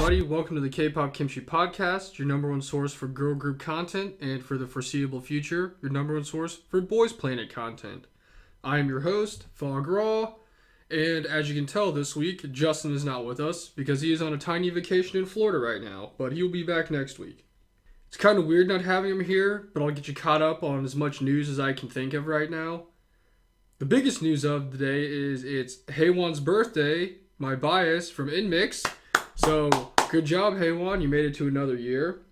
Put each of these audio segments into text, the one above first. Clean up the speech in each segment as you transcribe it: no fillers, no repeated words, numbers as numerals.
everybody. Welcome to the Kpop Kimchi podcast, your number one source for girl group content, and for the foreseeable future, your number one source for Boys Planet content. I am your host, Fog Raw, and as you can tell this week, Justin is not with us because he is on a tiny vacation in Florida right now, but he will be back next week. It's kind of weird not having him here, but I'll get you caught up on as much news as I can think of right now. The biggest news of the day is it's Haewon's birthday, my bias from InMix. So, good job, Haewon. You made it to another year.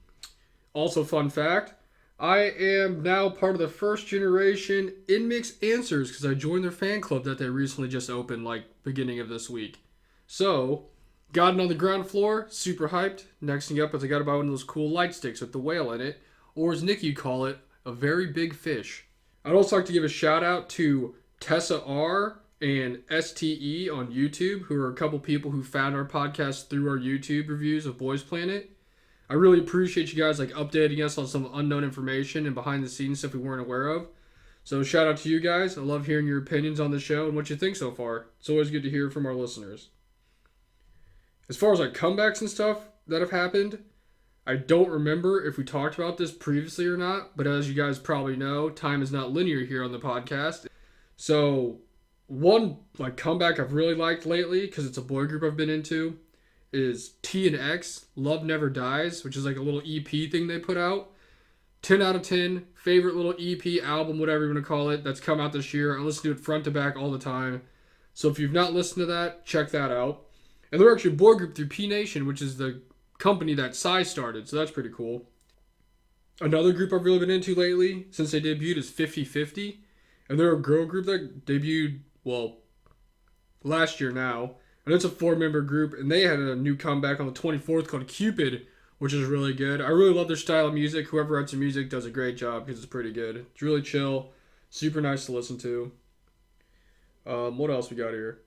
Also, fun fact, I am now part of the first generation InMix Answers because I joined their fan club that they recently just opened, beginning of this week. So, got it on the ground floor, super hyped. Next thing up is I got to buy one of those cool light sticks with the whale in it, or as Nikki would call it, a very big fish. I'd also like to give a shout out to Tessa R. and STE on YouTube, who are a couple people who found our podcast through our YouTube reviews of Boys Planet. I really appreciate you guys updating us on some unknown information and behind the scenes stuff we weren't aware of. So shout out to you guys. I love hearing your opinions on the show and what you think so far. It's always good to hear from our listeners. As far as comebacks and stuff that have happened, I don't remember if we talked about this previously or not, but as you guys probably know, time is not linear here on the podcast. So one comeback I've really liked lately, because it's a boy group I've been into, is T and X, Love Never Dies, which is a little EP thing they put out. 10 out of 10, favorite little EP, album, whatever you want to call it, that's come out this year. I listen to it front to back all the time. So if you've not listened to that, check that out. And they're actually a boy group through P Nation, which is the company that Psy started, so that's pretty cool. Another group I've really been into lately, since they debuted, is 50/50. And they're a girl group that debuted, last year now. And it's a 4-member group, and they had a new comeback on the 24th called Cupid, which is really good. I really love their style of music. Whoever writes the music does a great job because it's pretty good. It's really chill, super nice to listen to. What else we got here?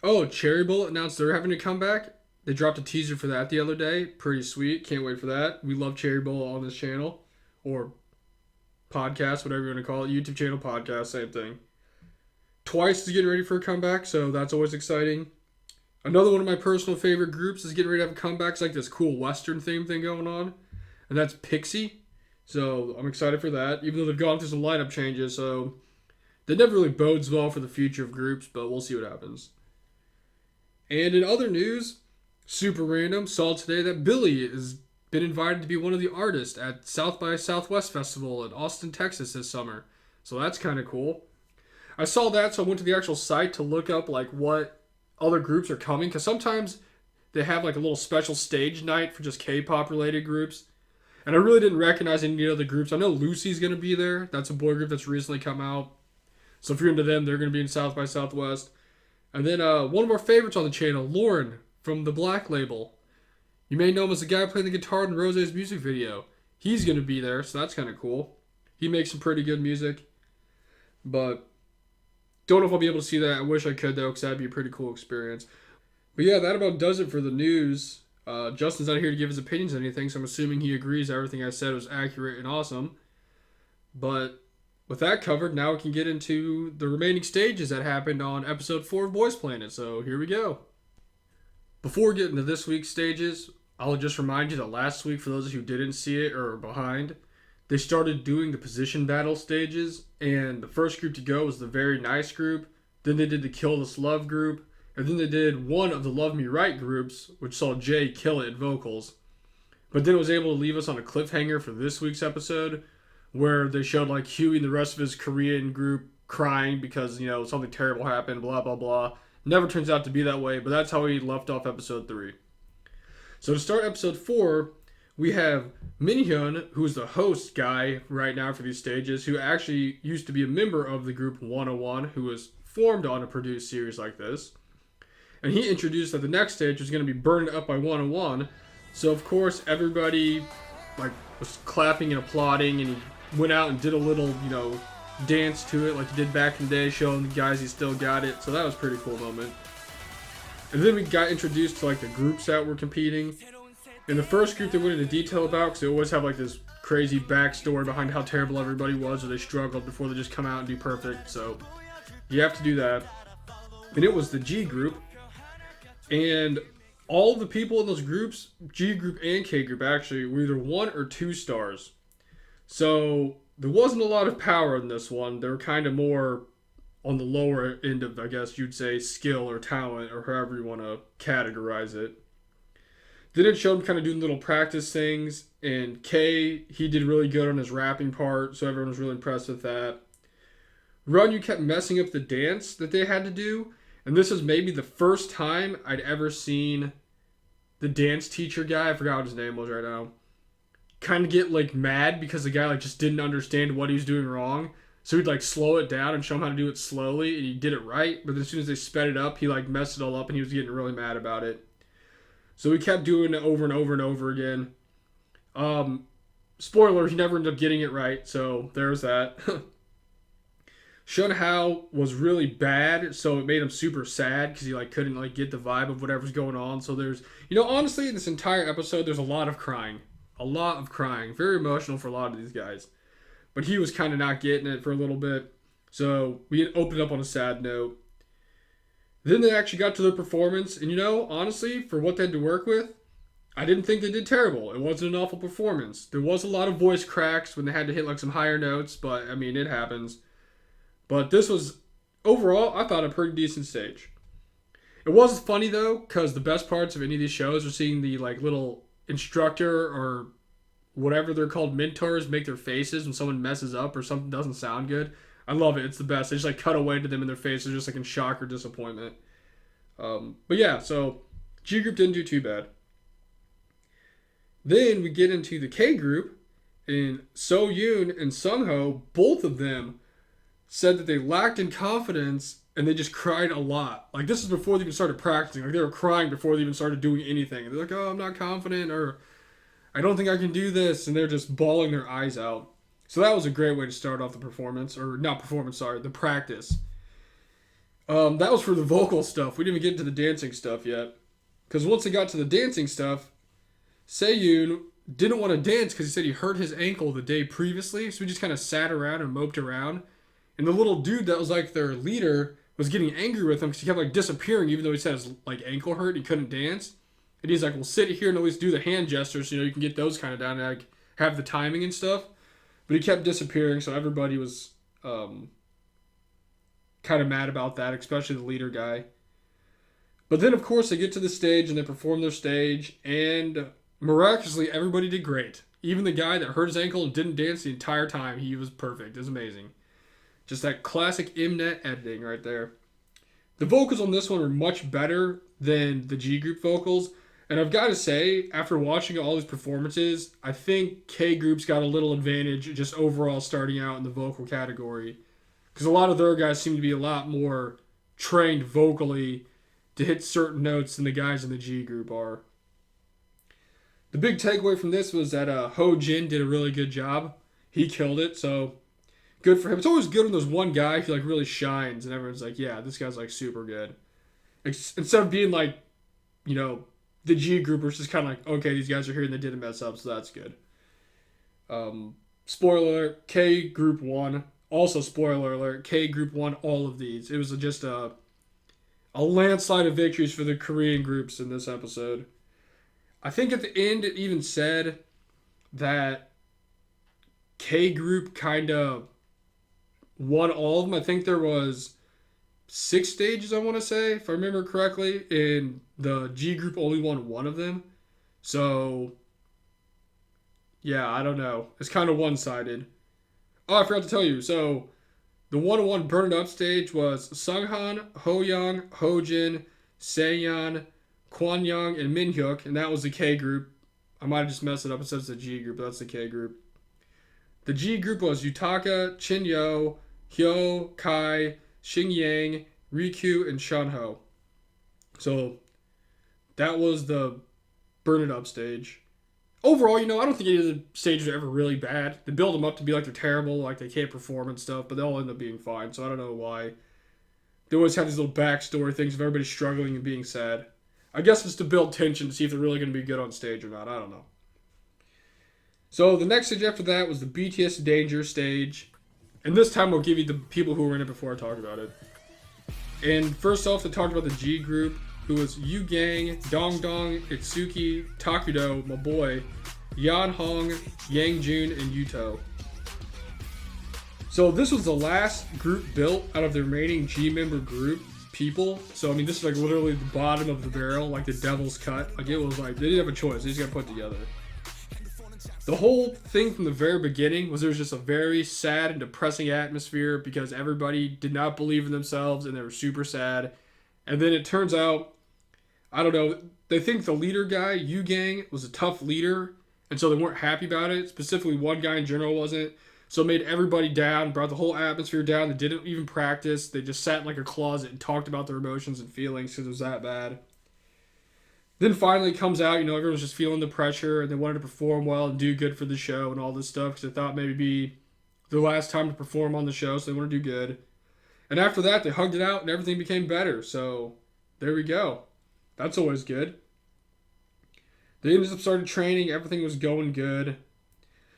Oh, Cherry Bullet announced they're having a comeback. They dropped a teaser for that the other day. Pretty sweet. Can't wait for that. We love Cherry Bullet on this channel. Or podcast, whatever you want to call it. YouTube channel, podcast, same thing. Twice is getting ready for a comeback, so that's always exciting. Another one of my personal favorite groups is getting ready to have a comeback. It's this cool Western theme thing going on. And that's Pixie. So I'm excited for that, even though they've gone through some lineup changes. So that never really bodes well for the future of groups, but we'll see what happens. And in other news, super random, saw today that Billy has been invited to be one of the artists at South by Southwest Festival in Austin, Texas this summer. So that's kind of cool. I saw that, so I went to the actual site to look up what other groups are coming, because sometimes they have a little special stage night for just K-pop related groups. And I really didn't recognize any other groups. I know Lucy's going to be there. That's a boy group that's recently come out. So if you're into them, they're going to be in South by Southwest. And then one of our favorites on the channel, Lauren from the Black Label. You may know him as the guy playing the guitar in Rose's music video. He's going to be there, so that's kind of cool. He makes some pretty good music. But don't know if I'll be able to see that. I wish I could, though, because that'd be a pretty cool experience. But yeah, that about does it for the news. Justin's not here to give his opinions on anything, so I'm assuming he agrees everything I said was accurate and awesome. But with that covered, now we can get into the remaining stages that happened on episode 4 of Boys Planet. So here we go. Before getting to this week's stages, I'll just remind you that last week, for those who didn't see it or are behind, they started doing the position battle stages, and the first group to go was the Very Nice group. Then they did the Kill This Love group, and then they did one of the Love Me Right groups, which saw Jay kill it in vocals. But then it was able to leave us on a cliffhanger for this week's episode, where they showed Huey and the rest of his Korean group crying because, something terrible happened, blah, blah, blah. Never turns out to be that way, but that's how he left off episode 3. So to start episode 4, we have Minhyun, who is the host guy right now for these stages, who actually used to be a member of the group 101, who was formed on a produced series like this. And he introduced that the next stage was going to be Burned Up by 101. So of course everybody was clapping and applauding, and he went out and did a little, dance to it like he did back in the day, showing the guys he still got it. So that was a pretty cool moment. And then we got introduced to the groups that were competing. In the first group they went into detail about, because they always have this crazy backstory behind how terrible everybody was or they struggled before they just come out and do perfect. So you have to do that. And it was the G group. And all the people in those groups, G group and K group actually, were either 1 or 2 stars. So there wasn't a lot of power in this one. They were kind of more on the lower end of, I guess you'd say, skill or talent or however you want to categorize it. Then it showed him kind of doing little practice things. And K, he did really good on his rapping part, so everyone was really impressed with that. Runyu kept messing up the dance that they had to do. And this is maybe the first time I'd ever seen the dance teacher guy, I forgot what his name was right now, kind of get like mad because the guy like just didn't understand what he was doing wrong. So he'd like slow it down and show him how to do it slowly, and he did it right. But as soon as they sped it up, he like messed it all up, and he was getting really mad about it. So he kept doing it over and over and over again. Spoiler, he never ended up getting it right, so there's that. Shunhao was really bad, so it made him super sad because he like couldn't like get the vibe of whatever's going on. So there's, honestly, in this entire episode, there's a lot of crying. Very emotional for a lot of these guys. But he was kind of not getting it for a little bit. So we opened up on a sad note. Then they actually got to their performance. And honestly, for what they had to work with, I didn't think they did terrible. It wasn't an awful performance. There was a lot of voice cracks when they had to hit like some higher notes. But, I mean, it happens. But this was, overall, I thought a pretty decent stage. It was funny, though, because the best parts of any of these shows are seeing the like little instructor or whatever they're called, mentors, make their faces when someone messes up or something doesn't sound good. I love it. It's the best. They just like cut away to them in their faces just like in shock or disappointment. But yeah, so G group didn't do too bad. Then we get into the K group, and So Yoon and Sung Ho, both of them said that they lacked in confidence and they just cried a lot. Like, this is before they even started practicing. Like, they were crying before they even started doing anything. And they're like, oh, I'm not confident, or I don't think I can do this. And they're just bawling their eyes out. So that was a great way to start off the performance. Or not performance, sorry, the practice. That was for the vocal stuff. We didn't even get into the dancing stuff yet. Because once they got to the dancing stuff, Seyun didn't want to dance because he said he hurt his ankle the day previously. So he just kind of sat around and moped around. And the little dude that was like their leader was getting angry with him because he kept like disappearing even though he said his like ankle hurt and he couldn't dance. And he's like, well, sit here and at least do the hand gestures so you can get those kind of down and like have the timing and stuff. But he kept disappearing, so everybody was kind of mad about that, especially the leader guy. But then, of course, they get to the stage and they perform their stage, and miraculously, everybody did great. Even the guy that hurt his ankle and didn't dance the entire time, he was perfect. It was amazing. Just that classic Mnet editing right there. The vocals on this one were much better than the G group vocals. And I've got to say, after watching all these performances, I think K group's got a little advantage just overall starting out in the vocal category. Because a lot of their guys seem to be a lot more trained vocally to hit certain notes than the guys in the G group are. The big takeaway from this was that Ho Jin did a really good job. He killed it, so good for him. It's always good when there's one guy who like really shines and everyone's like, yeah, this guy's like super good. Instead of being like, the G groupers just kind of like, okay, these guys are here and they didn't mess up, so that's good. Spoiler alert, K group won. Also, spoiler alert, K group won all of these. It was just a landslide of victories for the Korean groups in this episode. I think at the end it even said that K group kind of won all of them. I think there was 6 stages, I want to say, if I remember correctly, and the G group only won 1 of them. So, yeah, I don't know. It's kind of one-sided. Oh, I forgot to tell you. So, the 1-on-1 Burn It Up stage was Sunghan, Hoyoung, Hojin, Saeyeon, Kwanyoung, and Minhyuk, and that was the K group. I might have just messed it up. It says the G group, but that's the K group. The G group was Yutaka, Chinyo, Hyo, Kai, Xingyang, Riku, and Shunho. So, that was the Burn It Up stage. Overall, I don't think any of the stages are ever really bad. They build them up to be like they're terrible, like they can't perform and stuff, but they all end up being fine, so I don't know why. They always have these little backstory things of everybody struggling and being sad. I guess it's to build tension to see if they're really going to be good on stage or not. I don't know. So the next stage after that was the BTS Danger stage. And this time we'll give you the people who were in it before I talk about it. And first off, they talked about the G group. who was Yu Gang, Dong Dong, Itsuki, Takudo, my boy, Yan Hong, Yang Jun, and Yuto. So this was the last group built out of the remaining G member group people. So I mean, this is like literally the bottom of the barrel, like the devil's cut. Like it was like they didn't have a choice; they just got put together. The whole thing from the very beginning was there was just a very sad and depressing atmosphere because everybody did not believe in themselves and they were super sad. And then it turns out, I don't know, they think the leader guy, Yu Gang, was a tough leader, and so they weren't happy about it. Specifically, one guy in general wasn't. So it made everybody down, brought the whole atmosphere down. They didn't even practice. They just sat in like a closet and talked about their emotions and feelings because it was that bad. Then finally it comes out, everyone's just feeling the pressure and they wanted to perform well and do good for the show and all this stuff because they thought maybe it'd be their last time to perform on the show, so they want to do good. And after that, they hugged it out and everything became better. So there we go. That's always good. They ended up started training. Everything was going good.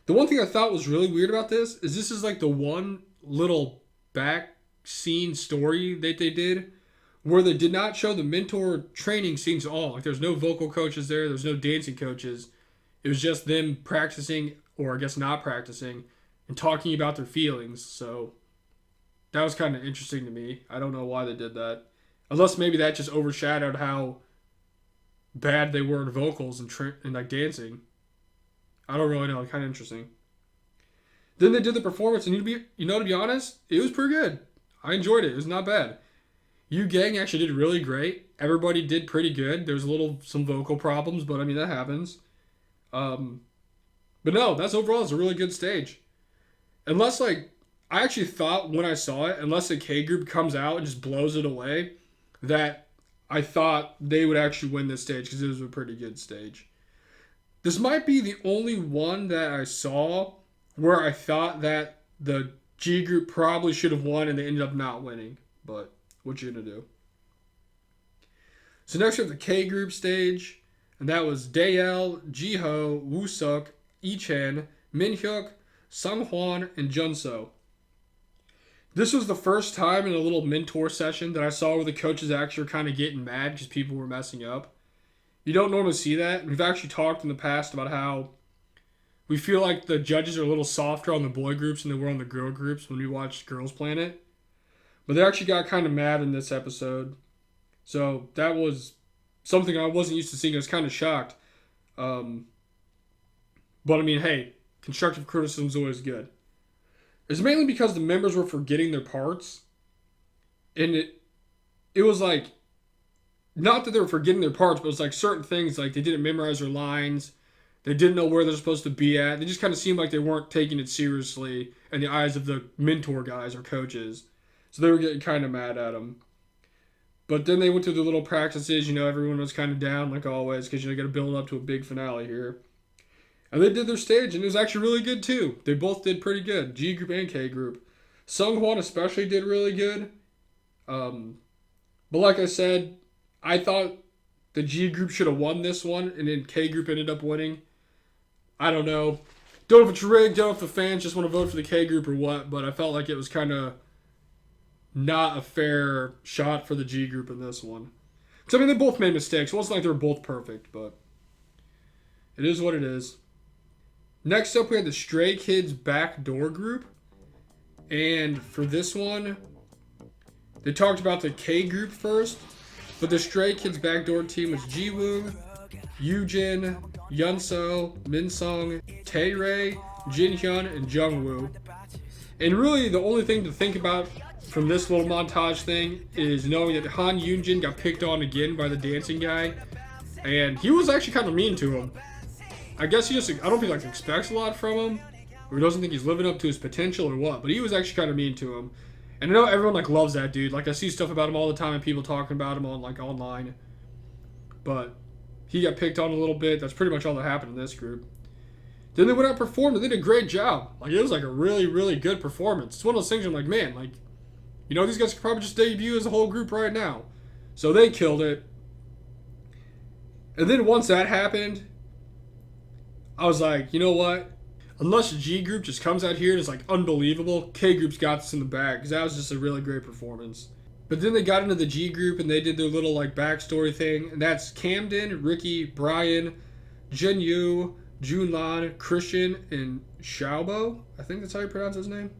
The one thing I thought was really weird about this is like the one little back scene story that they did where they did not show the mentor training scenes at all. Like there's no vocal coaches there. There's no dancing coaches. It was just them practicing, or I guess not practicing, and talking about their feelings. So that was kind of interesting to me. I don't know why they did that. Unless maybe that just overshadowed how bad they were in vocals and like dancing. I don't really know. Kind of interesting. Then they did the performance, and to be honest, it was pretty good. I enjoyed it. It was not bad. Yu Gang actually did really great. Everybody did pretty good. There's some vocal problems, but I mean that happens. But no, that's overall it's a really good stage. Unless I actually thought when I saw it, unless the K group comes out and just blows it away, that I thought they would actually win this stage because it was a pretty good stage. This might be the only one that I saw where I thought that the G group probably should have won and they ended up not winning. But what you gonna do? So next we have the K group stage, and that was Daeil, Jiho, Woosuk, Ichen, Minhyuk, Sunghwan, and Junso. This was the first time in a little mentor session that I saw where the coaches actually were kind of getting mad because people were messing up. You don't normally see that. We've actually talked in the past about how we feel like the judges are a little softer on the boy groups than they were on the girl groups when we watched Girls Planet. But they actually got kind of mad in this episode. So that was something I wasn't used to seeing. I was kind of shocked. But I mean, hey, constructive criticism is always good. It's mainly because the members were forgetting their parts. And it was like, not that they were forgetting their parts, but it was like certain things, like they didn't memorize their lines. They didn't know where they're supposed to be at. They just kind of seemed like they weren't taking it seriously in the eyes of the mentor guys or coaches. So they were getting kind of mad at them. But then they went through the little practices. Everyone was kind of down like always because you got to build up to a big finale here. And they did their stage, and it was actually really good too. They both did pretty good, G group and K group. Sunghwan especially did really good. But like I said, I thought the G group should have won this one, and then K group ended up winning. I don't know. Don't know if it's rigged, don't know if the fans just want to vote for the K group or what, but I felt like it was kind of not a fair shot for the G group in this one. Because, I mean, they both made mistakes. It wasn't like they were both perfect, but it is what it is. Next up, we had the Stray Kids Backdoor group. And for this one, they talked about the K group first. But the Stray Kids Backdoor team was Jiwoong, Yoojin, Yunso, Minsung, Taeray, Jinhyun, and Jungwoo. And really, the only thing to think about from this little montage thing is knowing that Han Yoonjin got picked on again by the dancing guy. And he was actually kind of mean to him. I guess I don't think expects a lot from him. Or he doesn't think he's living up to his potential or what. But he was actually kind of mean to him. And I know everyone loves that dude. I see stuff about him all the time and people talking about him on online. But he got picked on a little bit. That's pretty much all that happened in this group. Then they went out and performed and they did a great job. It was a really, really good performance. It's one of those things I'm like, man, these guys could probably just debut as a whole group right now. So they killed it. And then once that happened, I was like, you know what? Unless the G group just comes out here and is unbelievable, K group's got this in the bag because that was just a really great performance. But then they got into the G group and they did their little like backstory thing. And that's Camden, Ricky, Brian, Jinyu, Junlan, Christian, and Xiaobo. I think that's how you pronounce his name.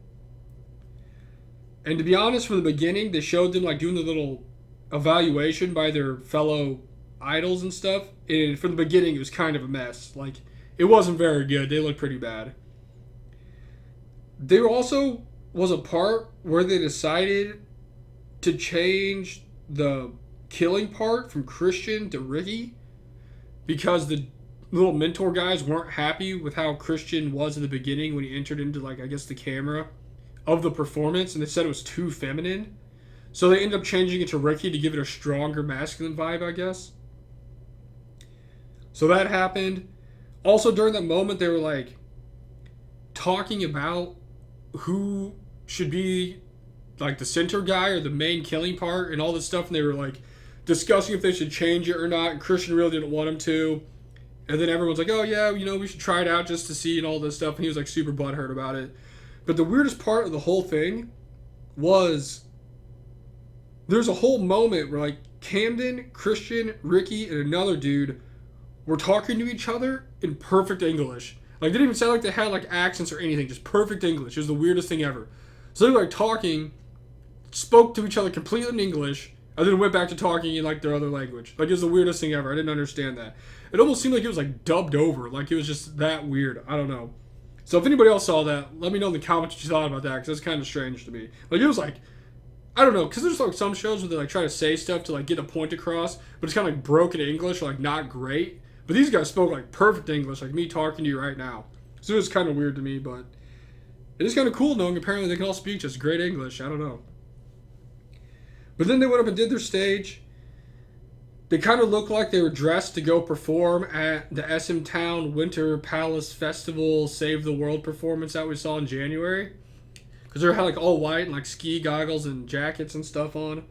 And to be honest, from the beginning, they showed them like doing the little evaluation by their fellow idols and stuff. And from the beginning, it was kind of a mess. Like, it wasn't very good. They looked pretty bad. There also was a part where they decided to change the killing part from Christian to Ricky because the little mentor guys weren't happy with how Christian was in the beginning when he entered into, like, I guess the camera of the performance, and they said it was too feminine. So they ended up changing it to Ricky to give it a stronger masculine vibe, I guess. So that happened. Also, during that moment, they were, like, talking about who should be like the center guy or the main killing part and all this stuff, and they were like discussing if they should change it or not, and Christian really didn't want him to, and then everyone's like, oh yeah, we should try it out just to see and all this stuff, and he was like super butthurt about it. But the weirdest part of the whole thing was there's a whole moment where like Camden, Christian, Ricky, and another dude were talking to each other in perfect English. Like, it didn't even sound like they had, like, accents or anything. Just perfect English. It was the weirdest thing ever. So they were, like, talking, spoke to each other completely in English, and then went back to talking in, like, their other language. Like, it was the weirdest thing ever. I didn't understand that. It almost seemed like it was, like, dubbed over. Like, it was just that weird. I don't know. So if anybody else saw that, let me know in the comments what you thought about that, because that's kind of strange to me. Like, it was, like, I don't know, because there's, like, some shows where they, like, try to say stuff to, like, get a point across, but it's kind of, like, broken English or, like, not great. But these guys spoke like perfect English, like me talking to you right now. So it was kind of weird to me, but it is kind of cool knowing apparently they can all speak just great English. I don't know. But then they went up and did their stage. They kind of looked like they were dressed to go perform at the SM Town Winter Palace Festival Save the World performance that we saw in January. Because they had like all white and like ski goggles and jackets and stuff on.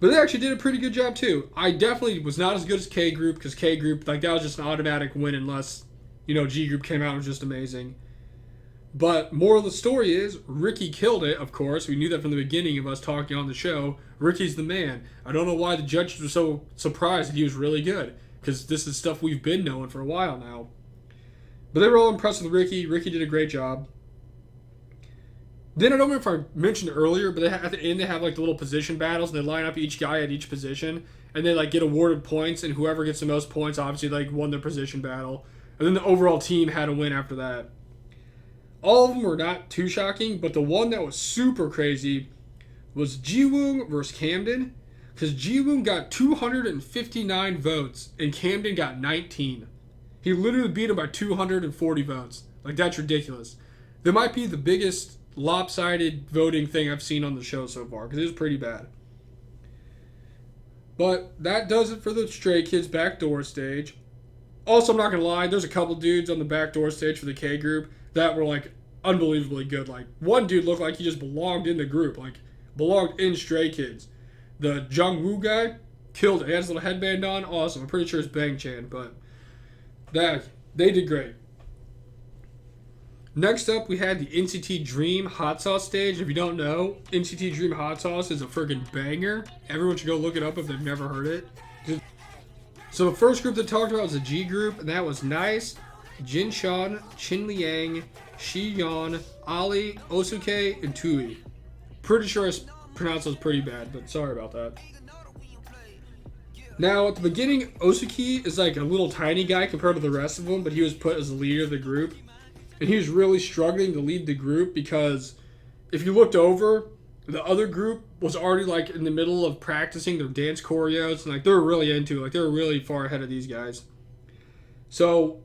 But they actually did a pretty good job, too. I definitely was not as good as K Group, because K Group, like, that was just an automatic win unless, G Group came out and was just amazing. But moral of the story is, Ricky killed it, of course. We knew that from the beginning of us talking on the show. Ricky's the man. I don't know why the judges were so surprised that he was really good, because this is stuff we've been knowing for a while now. But they were all impressed with Ricky. Ricky did a great job. Then I don't remember if I mentioned earlier, but at the end they have like the little position battles, and they line up each guy at each position, and they like get awarded points, and whoever gets the most points obviously like won the position battle, and then the overall team had a win after that. All of them were not too shocking, but the one that was super crazy was Jiwoong versus Camden, because Jiwoong got 259 votes and Camden got 19. He literally beat him by 240 votes. Like, that's ridiculous. That might be the biggest lopsided voting thing I've seen on the show so far, because it was pretty bad. But that does it for the Stray Kids backdoor stage. Also, I'm not going to lie, there's a couple dudes on the backdoor stage for the K group that were like unbelievably good. Like, one dude looked like he just belonged in the group, like belonged in Stray Kids. The Jungwoo guy killed it. He had his little headband on, awesome. I'm pretty sure it's Bang Chan, but they did great. Next up, we had the NCT Dream Hot Sauce stage. If you don't know, NCT Dream Hot Sauce is a friggin' banger. Everyone should go look it up if they've never heard it. So the first group that talked about was the G group, and that was Nice, Jinshan, Chin Liang, Shi Yan, Ali, Osuke, and Tui. Pretty sure I pronounced those pretty bad, but sorry about that. Now, at the beginning, Osuke is like a little tiny guy compared to the rest of them, but he was put as the leader of the group. And he was really struggling to lead the group because if you looked over, the other group was already like in the middle of practicing their dance choreos, and like they were really into it. Like they were really far ahead of these guys. So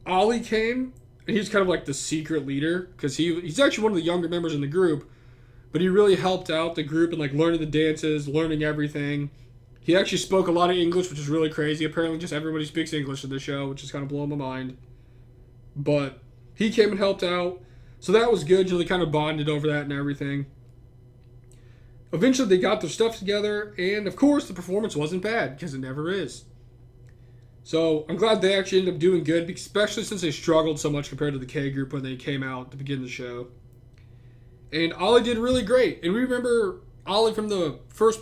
Ollie came, and he's kind of like the secret leader because he's actually one of the younger members in the group, but he really helped out the group in like learning the dances, learning everything. He actually spoke a lot of English, which is really crazy. Apparently just everybody speaks English in the show, which is kind of blowing my mind. But he came and helped out. So that was good. They kind of bonded over that and everything. Eventually they got their stuff together, and of course the performance wasn't bad, because it never is. So I'm glad they actually ended up doing good, especially since they struggled so much compared to the K group when they came out to begin the show. And Ollie did really great. And we remember Ollie from the first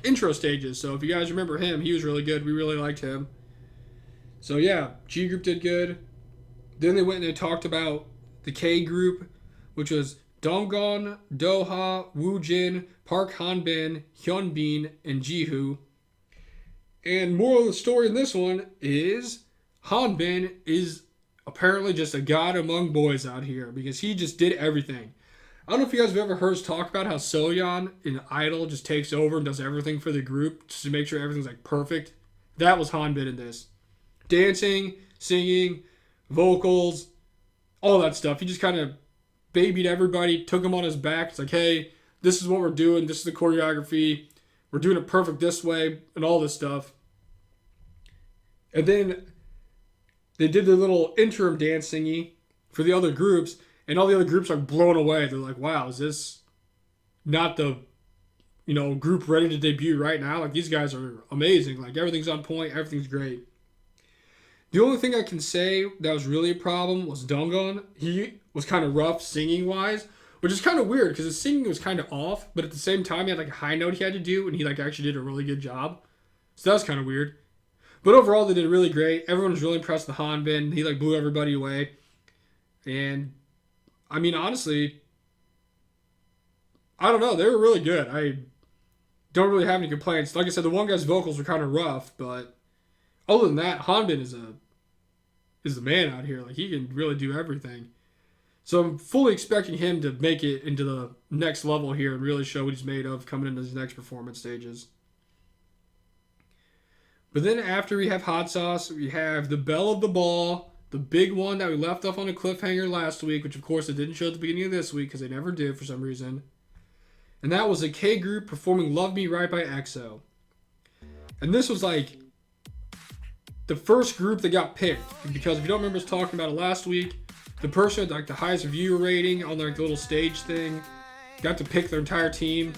intro stages. So if you guys remember him, he was really good. We really liked him. So yeah, G group did good. Then they went and they talked about the K group, which was Donggon, Doha, Woojin, Park Hanbin, Hyunbin, and Jihu. And moral of the story in this one is Hanbin is apparently just a god among boys out here because he just did everything. I don't know if you guys have ever heard us talk about how Soyeon in Idol just takes over and does everything for the group just to make sure everything's perfect. That was Hanbin in this. Dancing, singing, vocals, all that stuff. He just kind of babied everybody, took them on his back. It's like, hey, this is what we're doing. This is the choreography. We're doing it perfect this way and all this stuff. And then they did the little interim dance thingy for the other groups, and all the other groups are blown away. They're like, wow, is this not the, group ready to debut right now? These guys are amazing. Everything's on point. Everything's great. The only thing I can say that was really a problem was Donggon. He was kind of rough singing-wise, which is kind of weird because his singing was kind of off, but at the same time, he had a high note he had to do, and he actually did a really good job. So that was kind of weird. But overall, they did really great. Everyone was really impressed with Hanbin. He blew everybody away. And, honestly, I don't know. They were really good. I don't really have any complaints. Like I said, the one guy's vocals were kind of rough, but other than that, Hanbin is the man out here. He can really do everything. So I'm fully expecting him to make it into the next level here and really show what he's made of coming into his next performance stages. But then after we have Hot Sauce, we have the Belle of the Ball, the big one that we left off on a cliffhanger last week, which of course it didn't show at the beginning of this week because they never did for some reason. And that was a K group performing Love Me Right by EXO. And this was the first group that got picked, because if you don't remember us talking about it last week, the person with the highest viewer rating on the little stage thing got to pick their entire team.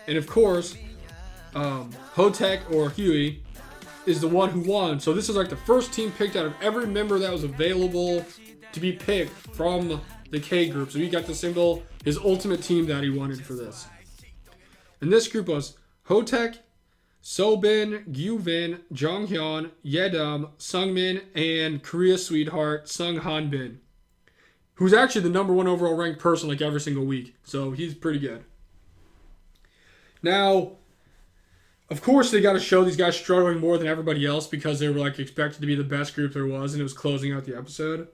And of course, Hotek or Huey is the one who won. So this is the first team picked out of every member that was available to be picked from the K group. So he got to assemble his ultimate team that he wanted for this. And this group was Hotek, Sobin, Gyuvin, Jonghyun, Yedam, Sungmin, and Korea sweetheart Sung Hanbin, who's actually the number one overall ranked person every single week. So he's pretty good. Now, of course, they got to show these guys struggling more than everybody else because they were expected to be the best group there was, and it was closing out the episode.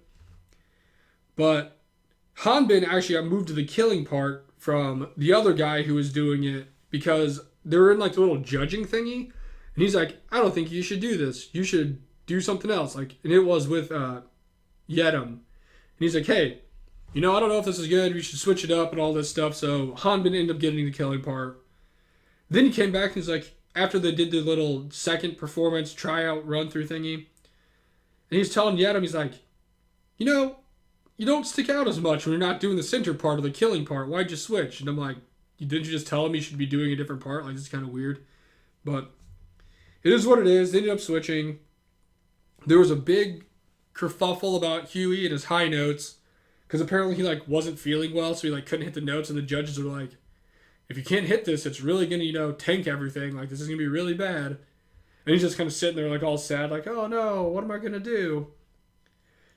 But Hanbin actually got moved to the killing part from the other guy who was doing it because they were in the little judging thingy, and he's like, I don't think you should do this. You should do something else. And it was with Yedam. And he's like, hey, I don't know if this is good. We should switch it up and all this stuff. So Hanbin ended up getting the killing part. Then he came back and he's like, after they did the little second performance tryout run through thingy, and he's telling Yedam, he's like, you don't stick out as much when you're not doing the center part or the killing part. Why'd you switch? And I'm like, didn't you just tell him you should be doing a different part? It's kind of weird. But it is what it is. They ended up switching. There was a big kerfuffle about Huey and his high notes because apparently he wasn't feeling well, so he couldn't hit the notes, and the judges were like, if you can't hit this, it's really going to, tank everything. This is going to be really bad. And he's just kind of sitting there all sad, oh no, what am I going to do?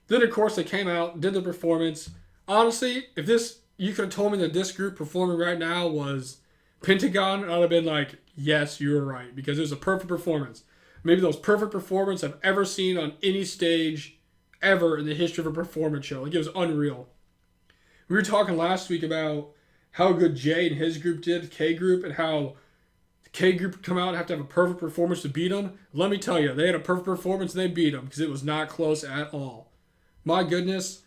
Then, of course, they came out, did the performance. Honestly, if you could have told me that this group performing right now was Pentagon, I would have been yes, you were right, because it was a perfect performance. Maybe the most perfect performance I've ever seen on any stage ever in the history of a performance show. It was unreal. We were talking last week about how good Jay and his group did, K group, and how the K group would come out and have to have a perfect performance to beat them. Let me tell you, they had a perfect performance and they beat them because it was not close at all. My goodness.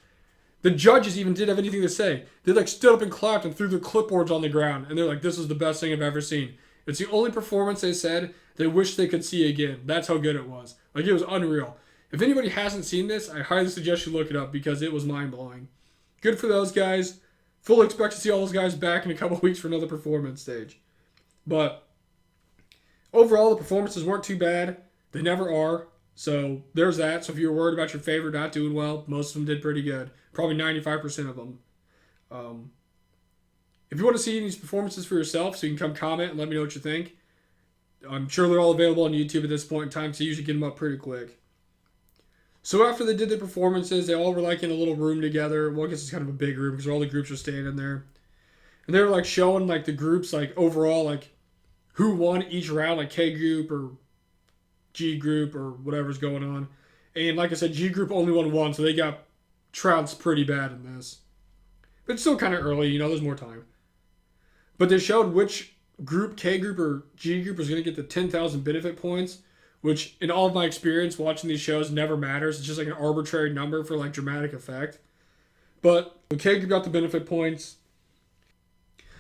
The judges even didn't have anything to say. They stood up and clapped and threw their clipboards on the ground. And they're like, this is the best thing I've ever seen. It's the only performance they said they wish they could see again. That's how good it was. It was unreal. If anybody hasn't seen this, I highly suggest you look it up because it was mind-blowing. Good for those guys. Fully expect to see all those guys back in a couple weeks for another performance stage. But overall, the performances weren't too bad. They never are. So there's that. So if you're worried about your favorite not doing well, most of them did pretty good. Probably 95% of them. If you want to see these performances for yourself, so you can come comment and let me know what you think. I'm sure they're all available on YouTube at this point in time, so you usually get them up pretty quick. So after they did the performances, they all were like in a little room together. Well, I guess it's kind of a big room because all the groups are staying in there. And they were like showing like the groups like overall like who won each round, like K group or G group or whatever's going on. And like I said, G group only won one, so they got trounced pretty bad in this. But it's still kind of early, there's more time. But they showed which group, K group or G group, was going to get the 10,000 benefit points, which in all of my experience watching these shows never matters. It's just like an arbitrary number for like dramatic effect. But the K group got the benefit points.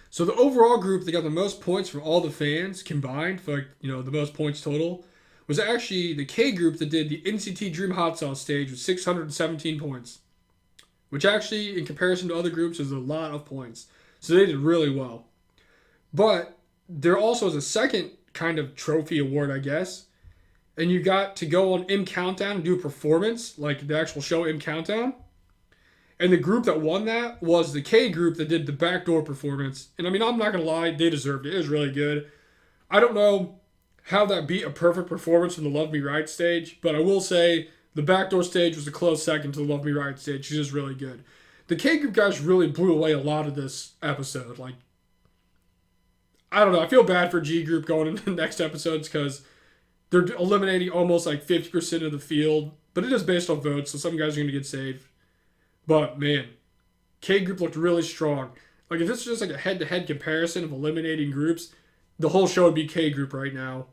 So the overall group that got the most points from all the fans combined for like, the most points total was actually the K group that did the NCT Dream Hot Sauce stage with 617 points. Which actually, in comparison to other groups, is a lot of points. So they did really well. But there also is a second kind of trophy award, I guess. And you got to go on M Countdown and do a performance, like the actual show M Countdown. And the group that won that was the K group that did the backdoor performance. And I mean, I'm not going to lie, they deserved it. It was really good. I don't know how that beat a perfect performance from the Love Me Right stage, but I will say the backdoor stage was a close second to the Love Me Right stage. It's just really good. The K group guys really blew away a lot of this episode. Like, I don't know. I feel bad for G group going into the next episodes because they're eliminating almost like 50% of the field. But it is based on votes, so some guys are going to get saved. But, man, K group looked really strong. Like, if it's just like a head-to-head comparison of eliminating groups, the whole show would be K group right now.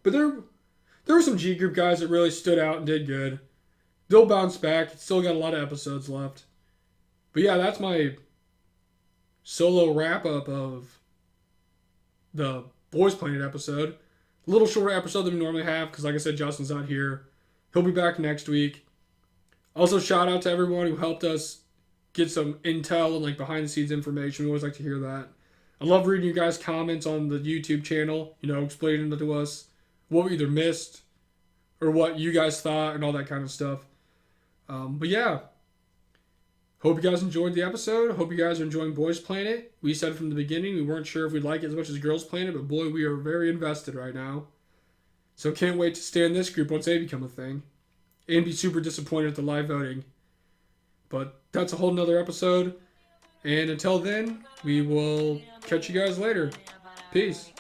But there were some G group guys that really stood out and did good. They'll bounce back. It's still got a lot of episodes left. But yeah, that's my solo wrap-up of the Boys Planet episode. A little shorter episode than we normally have because, like I said, Justin's not here. He'll be back next week. Also, shout out to everyone who helped us get some intel and like behind-the-scenes information. We always like to hear that. I love reading you guys' comments on the YouTube channel, explaining to us what we either missed or what you guys thought and all that kind of stuff. But yeah, hope you guys enjoyed the episode. Hope you guys are enjoying Boys Planet. We said from the beginning we weren't sure if we'd like it as much as Girls Planet, but boy, we are very invested right now. So can't wait to stay in this group once they become a thing. And be super disappointed at the live voting. But that's a whole nother episode. And until then, we will catch you guys later. Peace.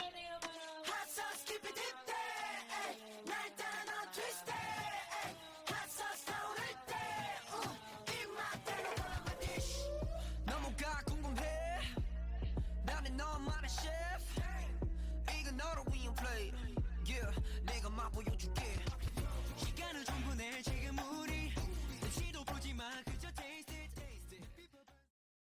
너만의 chef 이건 너를 위한 play. Yeah, 내가 맛보여줄게.